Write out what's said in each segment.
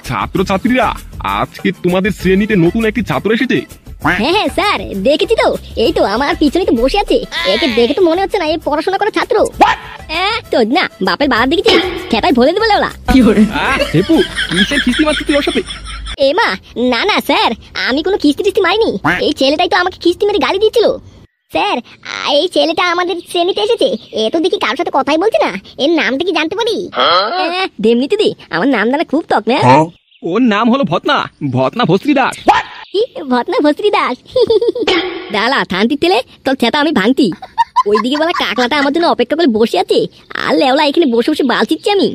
ছাত্রছাত্রীরা, আজকে তোমাদের শ্রেণীতে নতুন একটি ছাত্র এসেছে। হ্যাঁ হ্যাঁ স্যার, দেখেছি তো। এই তো আমার পিছনে তো বসে আছে। একে দেখে তো মনে হচ্ছে না এই পড়াশোনা করা ছাত্র। তো না, বাপের বাড়া দেখেছি, খেতায় ভরে দেবে ওরা। হেপু, কিসের খিস্তি মারছিস তুই ওর সাথে? এমা, না না স্যার, আমি কোনো কিস্তি টিস্তি মারিনি। এই ছেলেটাই তো আমাকে কিস্তি মেরে গালি দিচ্ছিল। স্যার, এই ছেলেটা আমাদের শ্রেণীতে এসেছে। এ তো দেখি কারোর সাথে কথাই বলছে না। এর নামটা কি জানতে পারি? দেমনি দিদি, আমার নাম জানা খুব তক না। ওর নাম হলো ভতনা ভস্ত্রী দাস। কি ভতনা ভস্ত্রী দাস? ডালা থানতি তেলে তোর ছেতা আমি ভাঙতি। ওইদিকে বলা কাকলাটা আমার জন্য অপেক্ষা করে বসে আছে, আর লেওলা এখানে বসে বসে বাল চিচ্ছি আমি।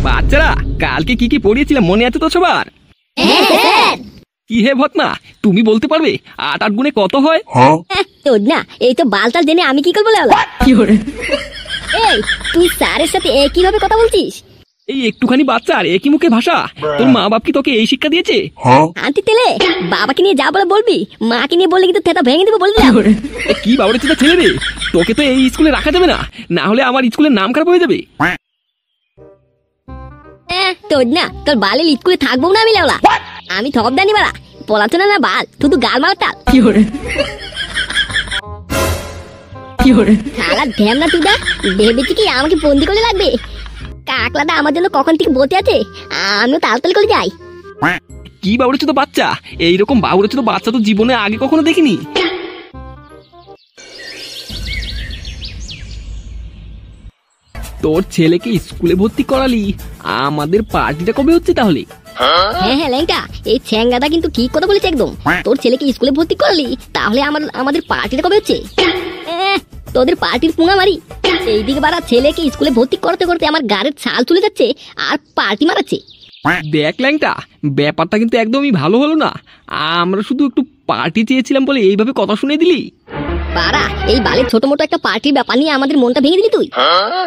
বাচ্চারা, কালকে কি কি পড়িয়েছিলাম মনে আছে তো সবার? কি হে ভতনা, তুমি বলতে পারবে ৮ ৮ গুণে কত হয়? তো না, এই তো বালটাল জেনে আমি কি করবো লেওলা? এই তুই স্যারের সাথে কিভাবে কথা বলছিস? এই একটুখানি বাচ্চার একই মুখে ভাষা। তোর মা বাপ কি তোকে এই শিক্ষা দিয়েছে? আন্টি তেলে, বাবাকে নিয়ে যা বলে বলবি, মাকে নিয়ে বললে কিন্তু থেতা ভেঙে দেবো বলবি। কি বাবুরে চিন্তা ছেলে রে, তোকে তো এই স্কুলে রাখা যাবে না, না হলে আমার স্কুলের নাম খারাপ হয়ে যাবে। তোর না, তোর বালের স্কুলে থাকবো না আমি লেওলা। আমি থপ দানি বাড়া, পড়াশোনা না বাল, শুধু গাল মারা তাল। শালা ধ্যাম না তুই দা, ভেবেছি কি আমাকে বন্দি করে লাগবে? কাকলাটা আমার জন্য কখন থেকে বসে আছে, আমিও তালতাল করে যাই। কি বাবুরে ছোট বাচ্চা, এইরকম বাবুরে ছোট বাচ্চা তো জীবনে আগে কখনো দেখিনি। তোর ছেলেকে স্কুলে ভর্তি করালি, আমাদের পার্টিটা কবে হচ্ছে তাহলে? হ্যাঁ হ্যাঁ ল্যাংটা, এই ছ্যাংগাদা কিন্তু ঠিক কথা বলেছে একদম। তোর ছেলেকে স্কুলে ভর্তি করালি, তাহলে আমাদের পার্টিটা কবে হচ্ছে? তোদের পার্টির পুঙা মারি। এইদিকে বাড়া ছেলেকে স্কুলে ভর্তি করতে করতে আমার গাড়ির ছাল চলে যাচ্ছে, আর পার্টি মারাচ্ছে। দেখ ল্যাংটা, ব্যাপারটা কিন্তু একদমই ভালো হলো না। আমরা শুধু একটু পার্টি চেয়েছিলাম বলে এইভাবে কথা শুনে দিলি। বাড়া, এই বালের ছোট মোটো একটা পার্টির ব্যাপার নিয়ে আমাদের মনটা ভেঙে দিলি তুই।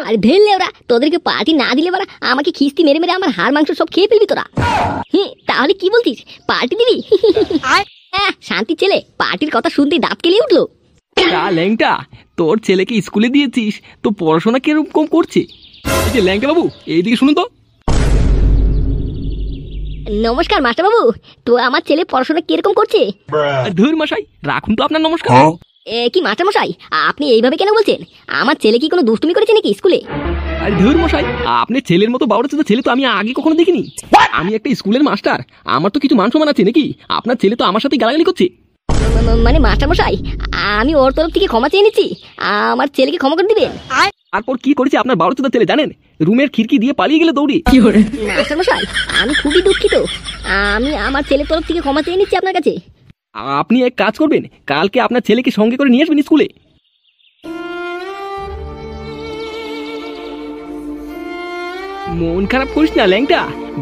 আরে ধরলে ওরা, তোদেরকে পার্টি না দিলে বাড়া আমাকে খিস্তি মেরে মেরে আমার হাড় মাংস সব খেয়ে ফেলবি তোরা। তাহলে কি বলছিস, পার্টি দিবি? শান্তি ছেলে, পার্টির কথা শুনতেই দাঁত কেলিয়ে উঠলো। ল্যাংটা, তোর ছেলেকে স্কুলে দিয়েছিস তো পড়াশোনা কিরকম করছে? ল্যাংটা বাবু, এইদিকে শুনুন তো। নমস্কার মাস্টার বাবু, তো আমার ছেলে পড়াশোনা কিরকম করছে? ধুর মশাই, রাখুন তো আপনার নমস্কার। কি মাস্টার মশাই, আপনি এইভাবে কেন বলছেন? আমার ছেলে কি কোনো দুষ্টুমি করেছে নাকি স্কুলে? আরে ধুর মশাই, আপনার ছেলের মতো বাবুর ছেলে তো আমি আগে কখনো দেখিনি। আমি একটা স্কুলের মাস্টার, আমার তো কিছু মান সম্মান আছে নাকি? আপনার ছেলে তো আমার সাথে গালাগালি করছে। মানে মাস্টার মশাই, আমি ওর তরফ থেকে ক্ষমা চেয়ে নিচ্ছি, আমার ছেলেকে ক্ষমা করে দিবেন। তারপর কি করেছে আপনার বারো চোদ্দ ছেলে জানেন? রুমের খিড়কি দিয়ে পালিয়ে গেলে দৌড়ি। মাস্টার মশাই, আমি খুবই দুঃখিত, আমি আমার ছেলের তরফ থেকে ক্ষমা চেয়ে নিচ্ছি আপনার কাছে। আপনি এক কাজ করবেন, কালকে আপনার ছেলেকে সঙ্গে করে নিয়ে আসবেন স্কুলে। মন খারাপ করিস না ল্যাংটা,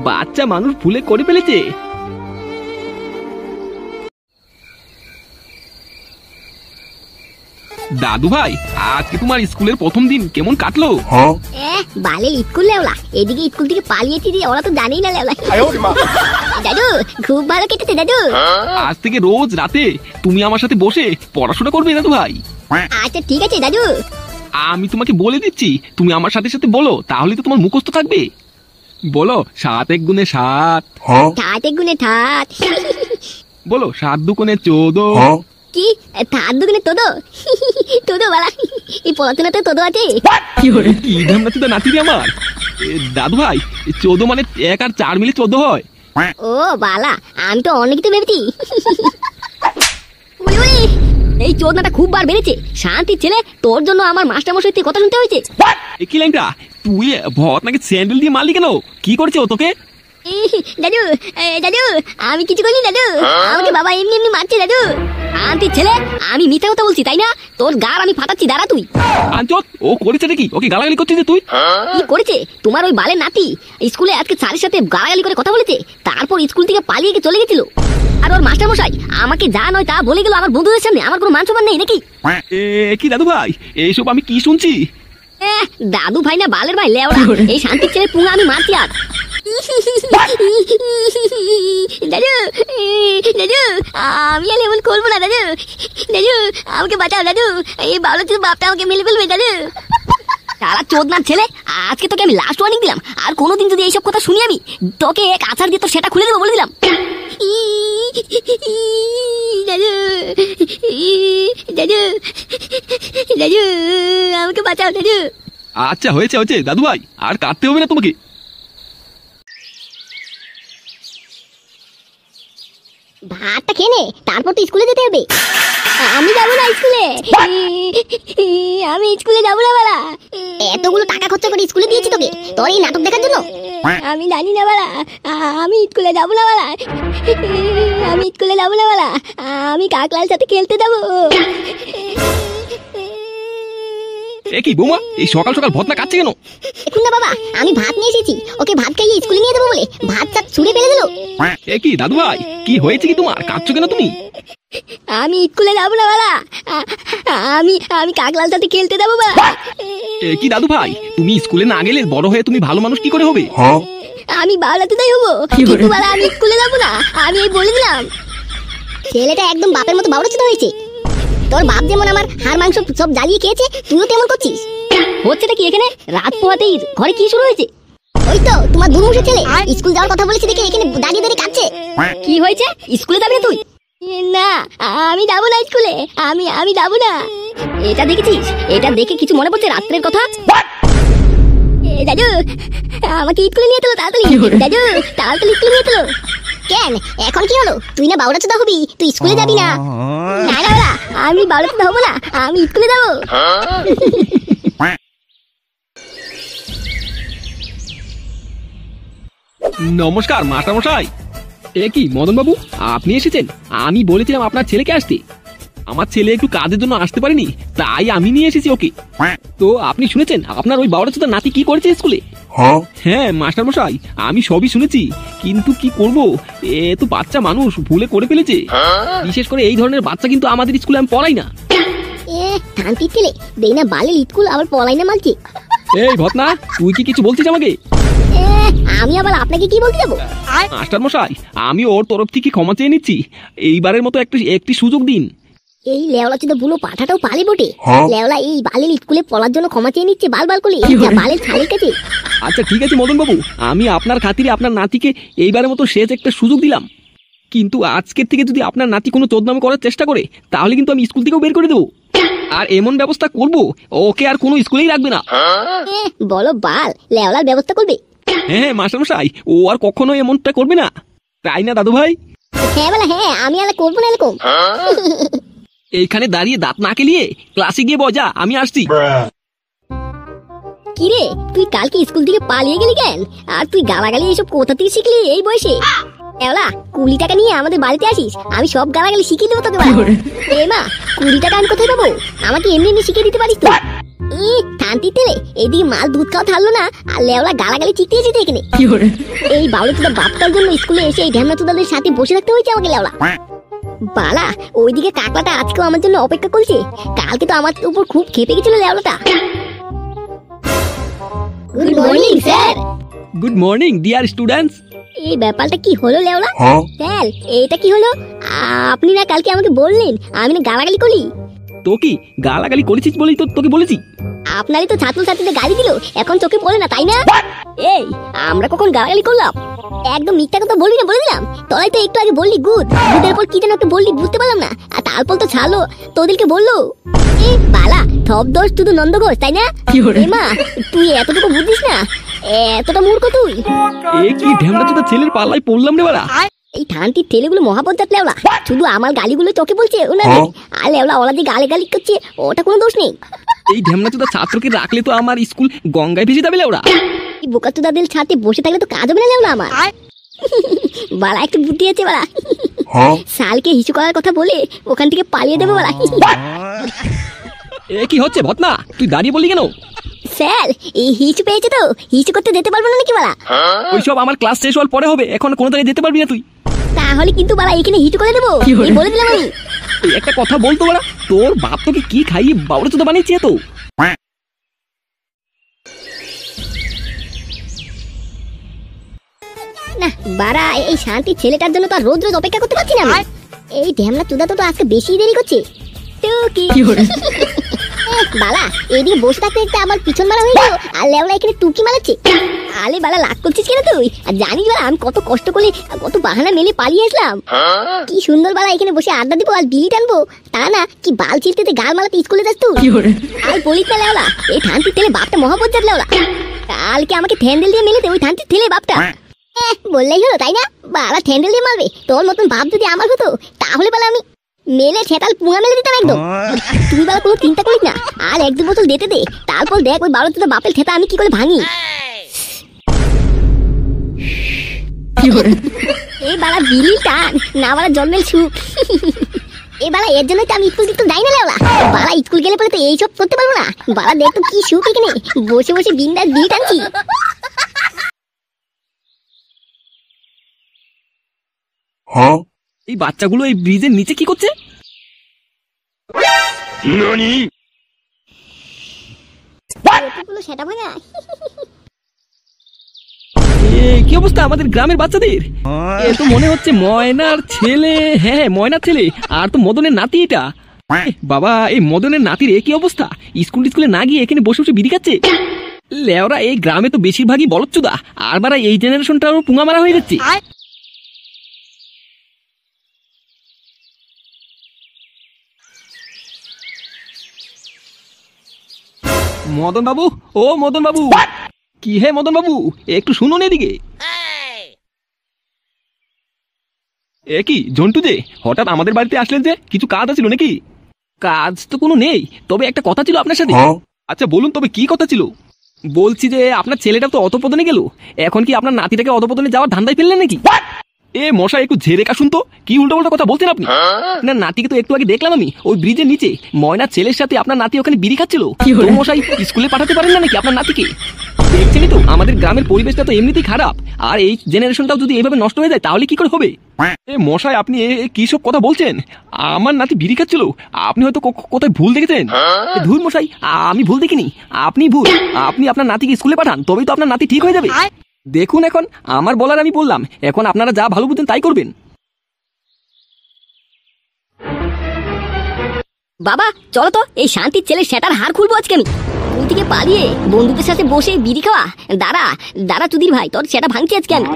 বাচ্চা মানুষ ভুলে করে ফেলেছে। দাদু ভাই, আজকে তোমার স্কুলের প্রথম দিন কেমন কাটলো? বালের স্কুল লেওলা, এদিকে স্কুল থেকে পালিয়েছি যে ওরা তো জানেই না লেওলা। দাদু খুব ভালো কেটেছে দাদু। আজ থেকে রোজ রাতে তুমি আমার সাথে বসে পড়াশোনা করবে দাদু ভাই। আচ্ছা ঠিক আছে দাদু। আমি তোমাকে বলে দিচ্ছি, তুমি আমার সাথে সাথে বলো, তাহলে তো তোমার মুখস্থ থাকবে। বলো 7 × 7 7। 7 × 7 বলো 7 × 2 = 14। কি 7 × 2 = 14? তোদো বালা, এই পড়াশোনাতে তোদো আছে? কি ধামনা তো নাতি রে আমার। দাদু ভাই, 14 মানে 1 আর 4 মিলে 14 হয়। ও বালা, আমি তো অনেক কিছু ভেবেছি। এই চোদনাটা খুব বার বেড়েছে। শান্তির ছেলে, তোর জন্য আমার মাস্টার মশাই থেকে কথা শুনতে হয়েছে। কি ল্যাংটা, তুই ভত নাকি স্যান্ডেল দিয়ে মারলি কেন? কি করছে ও তোকে? দাদু দাদু, আমি কিছু করিনি দাদু, আমাকে বাবা এমনি এমনি মারছে দাদু। শান্তির ছেলে, আমি মিথ্যা কথা বলছি তাই না? তোর গার আমি ফাটাচ্ছি, দাঁড়া তুই। আঞ্চত, ও করেছে নাকি? ওকে গালাগালি করছিস তুই? কি করেছে? তোমার ওই বালের নাতি স্কুলে আজকে স্যারের সাথে গালাগালি করে কথা বলেছে, তারপর স্কুল থেকে পালিয়ে গিয়ে চলে গেছিল। আর ওর মাস্টার মশাই আমাকে যা নয় তা বলে গেল আমার বন্ধুদের সামনে। আমার কোনো মান সম্মান নেই নাকি? কি দাদু ভাই, এইসব আমি কি শুনছি? দাদু ভাই না বালের ভাই লেওড়া, এই শান্তির ছেলে পুঙা আমি মারছি। আর দাদু দাদু, আমি আর এমন করবো না দাদু। দাদু আমাকে বাঁচাও দাদু, এই বাবলা বাপটা আমাকে মেলে ফেলবে দাদু। তারা চোদনার ছেলে, আজকে তোকে আমি লাস্ট ওয়ার্নিং দিলাম, আর কোনোদিন যদি এইসব কথা শুনি আমি, তোকে এক আছাড় দিয়ে তোর সেটা খুলে দেবো বলে দিলাম। দাদু, দাদু, দাদু, আমাকে বাঁচাও দাদু। আচ্ছা হয়েছে হয়েছে দাদু ভাই, আর কাটতে হবে না তোমাকে। ভাতটা খেয়ে নে, তারপর তো স্কুলে যেতে হবে। আমি যাবো না স্কুলে, আমি স্কুলে যাবো না বাড়া। এতগুলো টাকা খরচা করে স্কুলে দিয়েছি তোকে, তোর এই নাটক দেখার জন্য? আমি জানি না বাড়া, আমি স্কুলে যাবো না বাড়া, আমি স্কুলে যাবো না বাড়া, আমি কাকলার সাথে খেলতে যাবো। এ কি বৌমা, এই সকাল সকাল ভৎনা কাটছে কেন? এখন না বাবা, আমি ভাত নিয়ে এসেছি, ওকে ভাত খাইয়ে স্কুলে নিয়ে দেবো বলে ভাত চাপ ছুঁড়ে ফেলে দিল। এ কি দাদু ভাই, কি হয়েছে কি তোমার, কাঁদছো কেন তুমি? আমি স্কুলে যাবো না বাবা, আমি আমি কাকলার সাথে খেলতে যাবো বাবা। এ কি দাদু ভাই, তুমি স্কুলে না গেলে বড় হয়ে তুমি ভালো মানুষ কি করে হবে? আমি বাড়াতে তাই হবো, কিন্তু বাবা আমি স্কুলে যাবো না, আমি এই বলে দিলাম। ছেলেটা একদম বাপের মতো বাউড়াচিত হয়েছে। তোর বাপ যেমন আমার হাড় মাংস সব জ্বালিয়ে খেয়েছে, তুইও তেমন করছিস। হচ্ছেটা কি এখানে? রাত পোহাতেই ঘরে কি শুরু হয়েছে? ওই তো তোমার দুমুখের ছেলে স্কুল যাওয়ার কথা বলেছি দেখে এখানে দাঁড়িয়ে দাঁড়িয়ে কাঁদছে। কি হয়েছে, স্কুলে যাবি না তুই? না, আমি যাবো না স্কুলে, আমি যাবো না। এটা দেখেছিস? এটা দেখে কিছু মনে পড়ছে রাত্রের কথা? দাদু, আমাকে স্কুলে নিয়ে চলো তাড়াতাড়ি, দাদু তাড়াতাড়ি স্কুলে নিয়ে চলো। কেন, এখন কি হলো? তুই না বাউড়াচোদা হবি, তুই স্কুলে যাবি না? না না না, আমি বাউড়াচোদা হবো না, আমি স্কুলে যাবো। নমস্কার মাস্টারমশাই। এ কি মদন বাবু, আপনি এসেছেন? আমি বলেছিলাম আপনার ছেলেকে আসতে, আমার ছেলে একটু কাজের জন্য আসতে পারেনি, তাই আমি নিয়ে এসেছি ওকে। তো আপনি শুনেছেন আপনার ওই বাউড়াচোদা নাতি কি করেছে স্কুলে? হ্যাঁ মাস্টারমশাই, আমি সবই শুনেছি, কিন্তু কি করব, এ তো বাচ্চা মানুষ, ভুলে করে ফেলেছে। বিশেষ করে এই ধরনের বাচ্চা কিন্তু আমাদের স্কুলে আমি পড়াই না। শান্তি ছেলে, দেই না বালের স্কুল, আবার পড়াই না মানছি। এই ভৎনা, তুই কি কিছু বলছিস আমাকে? আমি আবার আপনাকে কি বলতে যাবো? মাস্টারমশাই, আমি ওর তরফ থেকে ক্ষমা চেয়ে নিচ্ছি, এইবারের মতো একটি সুযোগ দিন। এই লেওলা চোদা বুলো পাঠাটাও পালে বটে। লেওলা এই বালের স্কুলে পড়ার জন্য ক্ষমা চেয়ে নিচ্ছে বাল বাল করে, বালের ছালের কাছে। আচ্ছা ঠিক আছে মদন বাবু, আমি আপনার খাতিরে আপনার নাতিকে এইবারের মতো শেষ একটা সুযোগ দিলাম, কিন্তু আজকের থেকে যদি আপনার নাতি কোনো চোদনামি করার চেষ্টা করে, তাহলে কিন্তু আমি স্কুল থেকেও বের করে দেবো, আর এমন ব্যবস্থা করব ওকে আর কোনো স্কুলেই রাখবে না। বলো বাল, লেওলার ব্যবস্থা করবে? হ্যাঁ মাস্টারমশাই, ও আর কখনো এমনটা করবে না, তাই না দাদু ভাই? হ্যাঁ বলা, হ্যাঁ আমি আর করবো না এরকম। এইখানে দাঁড়িয়ে দাঁত না কেলিয়ে ক্লাসে গিয়ে বজা, আমি আসছি। কিরে, তুই কালকে স্কুল থেকে পালিয়ে গেলি কেন? আর তুই গালাগালি এইসব কোথা থেকে শিখলি এই বয়সে? এওলা 20 টাকা নিয়ে আমাদের বাড়িতে আসিস, আমি সব গালাগালি শিখিয়ে দেবো তোকে। এ মা, 20 টাকা আমি কোথায় পাবো? আমাকে এমনি এমনি শিখিয়ে দিতে পারিস তো? শান্তি তেলে এইদিকে মাল দুধ খাওয়া থাকলো না, আর লেওলা গালাগালি চিকতে এসেছে এখানে। এই বাউলে তোদের বাপটার জন্য স্কুলে এসে এই ঢ্যামনা তোদের সাথে বসে থাকতে হয়েছে আমাকে লেওলা। বালা, ওইদিকে কাকলাটা আজকেও আমার জন্য অপেক্ষা করছে, কালকে তো আমার উপর খুব খেপে গেছিল লেওলাটা। Good morning sir. Good morning dear students. এই ব্যাপারটা কি হলো লেওলা? স্যার এটা কি হলো? আপনি না কালকে আমাকে বললেন আমি না গালাগালি করি? তো কি গালাগালি করেছিস বলেই তো তোকে বলেছি। আপনারই তো ছাত্রছাত্রীদের গালি দিল, এখন তোকে বলে না তাই না? এই আমরা কখন গালাগালি করলাম? একদম মিথ্যা কথা বলবি না বলে দিলাম। তোরাই তো একটু আগে বললি গুড, গুডের পর কি যেন একটা বললি বুঝতে পারলাম না, আর তারপর তো ছাড়লো তোদেরকে বললো। এ বালা, সব দোষ শুধু নন্দ ঘোষ তাই না? মা তুই এতটুকু বুঝিস না? এতটা মূর্খ তুই? এ কি ঢ্যামনা তোদের ছেলের পাল্লায় পড়লাম রে বাড়া। এই ঠান্তির ছেলেগুলো মহাপঞ্চায়েত লেওলা, শুধু আমার গালিগুলো তোকে বলছে ওনাদের, আর লেওলা ওরা যে গালে গালি করছে ওটা কোনো দোষ নেই। এই ঢ্যামনা তোদের ছাত্রকে রাখলে তো আমার স্কুল গঙ্গায় ভেসে যাবে লেওরা। এই বোকাচোদাদের সাথে বসে থাকলে তো কাজ হবে না লেওলা আমার। বালা একটু বুদ্ধি আছে বালা, সালকে হিসু করার কথা বলে ওখান থেকে পালিয়ে দেবো বালা। এ কি হচ্ছে ভৎনা, তুই দাঁড়িয়ে বললি কেন? স্যার এই হিচু পেয়েছে তো, হিচু করতে যেতে পারবো না নাকি বালা? ওইসব আমার ক্লাস শেষ হওয়ার পরে হবে, এখন কোনো জায়গায় যেতে পারবি না তুই। তাহলে কিন্তু বালা এখানে হিচু করে দেবো, বলে দিলাম আমি। এই একটা কথা বলতো বাড়া, তোর বাপ তোকে কি খাইয়ে বাবুরে তো বানিয়েছে তো? না বাড়া, এই শান্তির ছেলেটার জন্য তো আর রোজ রোজ অপেক্ষা করতে পারছি না আমি। এই ঢ্যামনা চুদা তো আজকে বেশি দেরি করছে। তো কি বালা এদিকে বসে থাকতে থাকতে আমার পিছন মারা হয়ে গেল, আর লেওড়া এখানে টুকি মারাচ্ছে। আলে বালা লাগ করছিস কেন তুই? আর জানিস বালা আমি কত কষ্ট করে কত বাহানা মেলে পালিয়ে আসলাম। কি সুন্দর বালা এখানে বসে আড্ডা দিব আর বিলি টানবো, তা না কি বাল ছিলতে গাল মালাতে স্কুলে যাস তুই? আর বলিস না লেওড়া, এই থানতির তেলে বাপটা মহাপজ্জাত লেওড়া। কালকে আমাকে থ্যান্ডেল দিয়ে মেলেতে ওই থানতির তেলে বাপটা। বললেই হলো তাই না? বালা থ্যান্ডেল দিয়ে মারবে? তোর মতন বাপ যদি আমার হতো তাহলে বালা আমি মেলে ছেটাল পুঙা মেলে দিতাম একদম। তুই বালা কোনো চিন্তা করিস না, আর 1-2 বছর যেতে দে, তারপর দেখ ওই বারো তোর বাপের খেতা আমি কি করে ভাঙি। এই বালা বিলি টান না বালা জন্মের সুখ। এই বালা এর জন্যই তো আমি স্কুল কিন্তু যাই না লেওলা। বালা স্কুল গেলে পরে তো এইসব করতে পারবো না। বালা দেখ তো কি সুখ এখানে বসে বসে বিন্দাস বিলি টানছি। এই বাচ্চাগুলো এই ব্রিজের নিচে কি করছে? সেটা ভাঙা কি অবস্থা আমাদের গ্রামের বাচ্চাদের? এ তো মনে হচ্ছে ময়নার ছেলে। হ্যাঁ ময়নার ছেলে, আর তো মদনের নাতি এটা। বাবা এই মদনের নাতির কি অবস্থা, স্কুলে না গিয়ে এখানে বসে বসে বিড়ি খাচ্ছে। লেওরা এই গ্রামে তো বেশিরভাগই বলচ্চুদা, আর বারা এই জেনারেশনটারও পুঙা মারা হয়ে যাচ্ছে। মদন বাবু, ও মদন বাবু। কি হে মদন বাবু, একটু শুনুন এদিকে। এ কি ঝন্টু যে হঠাৎ আমাদের বাড়িতে আসলেন যে, কিছু কাজ আছিল নাকি? কাজ তো কোনো নেই, তবে একটা কথা ছিল আপনার সাথে। আচ্ছা বলুন তবে কি কথা ছিল? বলছি যে আপনার ছেলেটা তো অধপতনে গেল, এখন কি আপনার নাতিটাকে অধপতনে যাওয়ার ধান্দায় ফেললেন নাকি? এ মশাই একটু ঝেড়ে কাশুন তো, কি উল্টো পাল্টা কথা বলছেন আপনি? না নাতিকে তো একটু আগে দেখলাম আমি ওই ব্রিজের নিচে ময়নার ছেলের সাথে আপনার নাতি ওখানে বিড়ি খাচ্ছিল। মশাই স্কুলে পাঠাতে পারেন না নাকি আপনার নাতিকে? দেখছেনই তো আমাদের গ্রামের পরিবেশটা তো এমনিতেই খারাপ, আর এই জেনারেশনটাও যদি এইভাবে নষ্ট হয়ে যায় তাহলে কি করে হবে? এ মশাই আপনি কি সব কথা বলছেন? আমার নাতি বিড়ি খাচ্ছিল, আপনি হয়তো কোথায় ভুল দেখেছেন। ধুর মশাই, আমি ভুল দেখিনি, আপনি ভুল। আপনি আপনার নাতিকে স্কুলে পাঠান, তবেই তো আপনার নাতি ঠিক হয়ে যাবে। দেখুন এখন আমার বলার আমি বললাম, এখন আপনারা যা ভালো বুঝেন তাই করবেন। বাবা চলো তো, এই শান্তির ছেলের সেটার হার খুলবো আজকে আমি। তুই থেকে পালিয়ে বন্ধুদের সাথে বসে বিড়ি খাওয়া, দাঁড়া চুদির ভাই, তোর সেটা ভাঙছি আজকে আমি।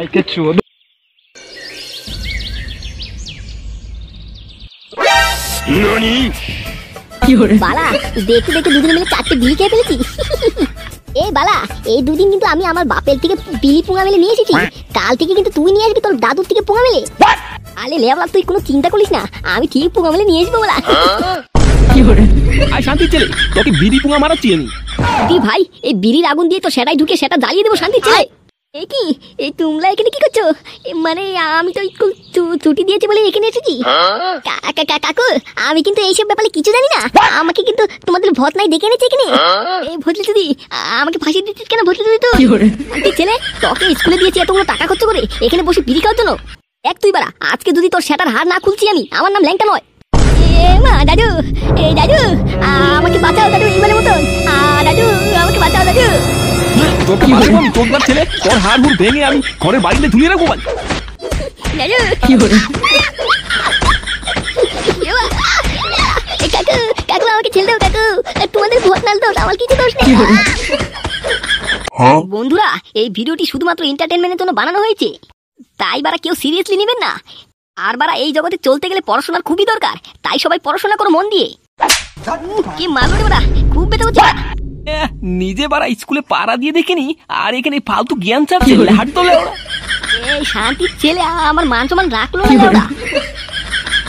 বালা দেখতে দেখতে দুদিন মিলে 4টে বিড়ি খেয়ে ফেলেছি। এ বালা এই দুদিন কিন্তু আমি আমার বাপের থেকে বিলি পুঙা মেলে নিয়ে এসেছি, কাল থেকে কিন্তু তুই নিয়ে আসবি তোর দাদুর থেকে পুঙা মেলে। আলে লেওলা তুই কোনো চিন্তা করিস না, আমি ঠিক পুঙা মেলে নিয়ে আসবো বলা। আর শান্তির ছেলে তোকে বিড়ি পুঙা মারাচ্ছি আমি। দি ভাই এই বিড়ির আগুন দিয়ে তো সেটাই ঢুকে সেটা জ্বালিয়ে দেবো শান্তির ছেলে। এ কি এই তোমরা এখানে কি করছো? মানে আমি তো স্কুল ছুটি দিয়েছি বলে এখানে এসেছি। কাকু আমি কিন্তু এইসব ব্যাপারে কিছু জানি না, আমাকে কিন্তু তোমাদের ভোট নাই ডেকে এনেছে এখানে। এই ভোটলি দিদি আমাকে ফাঁসি দিচ্ছিস কেন? ভোটলি দিদি তো ছেলে তোকে স্কুলে দিয়েছি এতগুলো টাকা খরচ করে এখানে বসে বিড়ি খাওয়ার জন্য। এক তুই বাড়া আজকে যদি তোর সেটার হার না খুলছি আমি, আমার নাম ল্যাংটা নয়। এ মা দাদু, এই দাদু আমাকে বাঁচাও দাদু, এইবারের মতন দাদু আমাকে বাঁচাও দাদু। তোকে বাঁচাবো আমি, তোর ছেলে তোর হাড় হুড় ভেঙে আমি ঘরের বাড়িতে ঝুলিয়ে রাখবো। কাকু আমাকে ছেড়ে দাও কাকু, তোমাদের ভোট নাল দাও, আমার কিছু দোষ নেই। বন্ধুরা এই ভিডিওটি শুধুমাত্র এন্টারটেনমেন্টের জন্য বানানো হয়েছে, তাই বারা কেউ সিরিয়াসলি নেবেন না। আর বারা এই জগতে চলতে গেলে পড়াশোনার খুবই দরকার, তাই সবাই পড়াশোনা করো মন দিয়ে। কি মারলো রে বারা, খুব বেটা হচ্ছে। নিজে বারা স্কুলে পাড়া দিয়ে দেখিনি, আর এখানে ফালতু জ্ঞান চাপছে হাট তোলে। এই শান্তির ছেলে আমার মান সম্মান রাখলো না।